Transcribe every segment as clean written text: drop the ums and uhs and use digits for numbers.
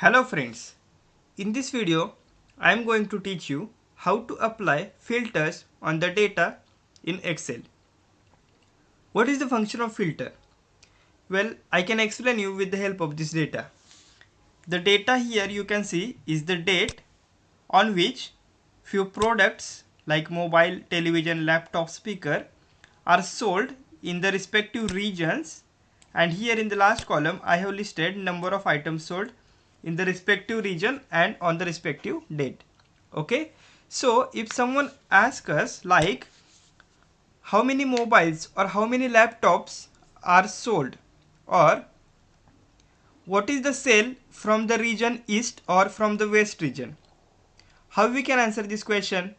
Hello friends, in this video I am going to teach you how to apply filters on the data in Excel. What is the function of filter? Well, I can explain you with the help of this data. The data here you can see is the date on which few products like mobile, television, laptop, speaker are sold in the respective regions, and here in the last column I have listed number of items sold in the respective region and on the respective date. Okay, so if someone asks us like how many mobiles or how many laptops are sold, or what is the sale from the region east or from the west region, how we can answer this question?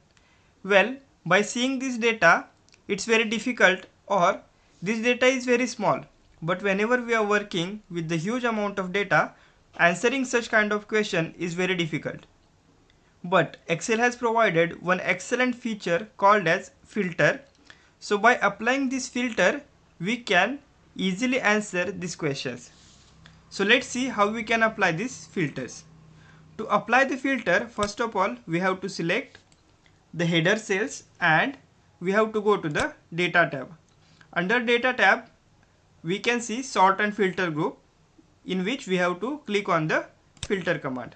Well, by seeing this data, it's very difficult, or this data is very small. But whenever we are working with the huge amount of data, answering such kind of question is very difficult. But Excel has provided one excellent feature called as filter. So by applying this filter, we can easily answer these questions. So let's see how we can apply these filters. To apply the filter, first of all, we have to select the header cells and we have to go to the data tab. Under data tab, we can see sort and filter group, in which we have to click on the filter command.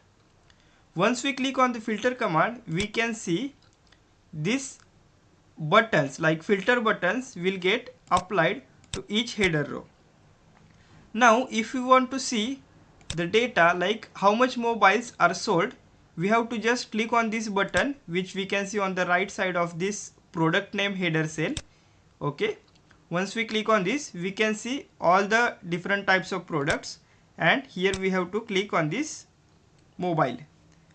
Once we click on the filter command, we can see these buttons like filter buttons will get applied to each header row. Now if we want to see the data like how much mobiles are sold, we have to just click on this button, which we can see on the right side of this product name header cell. Okay, once we click on this, we can see all the different types of products, and here we have to click on this mobile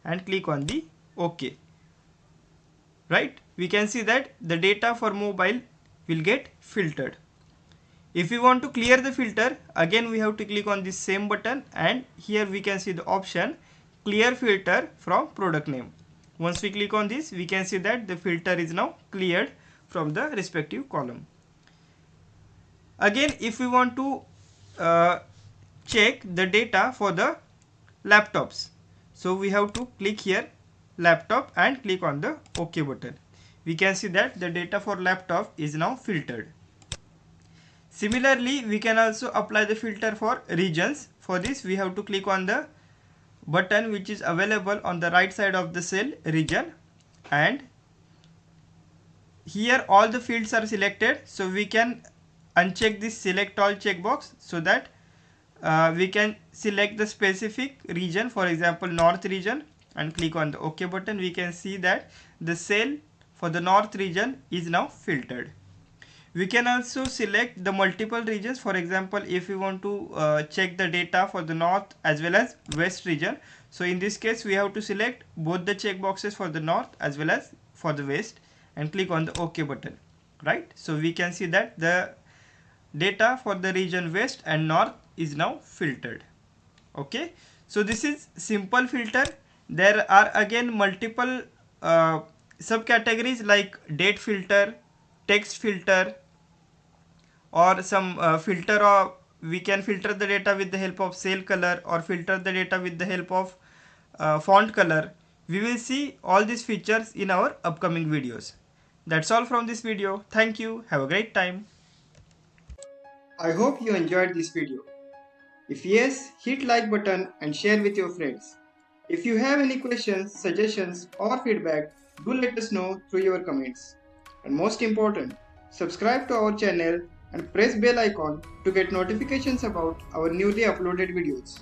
and click on the OK. Right, we can see that the data for mobile will get filtered. If we want to clear the filter, again we have to click on this same button, and here we can see the option clear filter from product name. Once we click on this, we can see that the filter is now cleared from the respective column. Again, if we want to check the data for the laptops, so we have to click here laptop and click on the OK button. We can see that the data for laptop is now filtered. Similarly, we can also apply the filter for regions. For this, we have to click on the button which is available on the right side of the cell region, and here all the fields are selected, so we can uncheck this select all checkbox so that we can select the specific region, for example north region, and click on the OK button. We can see that the cell for the north region is now filtered. We can also select the multiple regions. For example, if we want to check the data for the north as well as west region, so in this case we have to select both the checkboxes for the north as well as for the west and click on the OK button. Right, so we can see that the data for the region west and north is now filtered. Okay, so this is simple filter. There are again multiple subcategories like date filter, text filter, or some filter, or we can filter the data with the help of cell color, or filter the data with the help of font color. We will see all these features in our upcoming videos. That's all from this video. Thank you. Have a great time. I hope you enjoyed this video. If yes, hit like button and share with your friends. If you have any questions, suggestions or feedback, do let us know through your comments. And most important, subscribe to our channel and press bell icon to get notifications about our newly uploaded videos.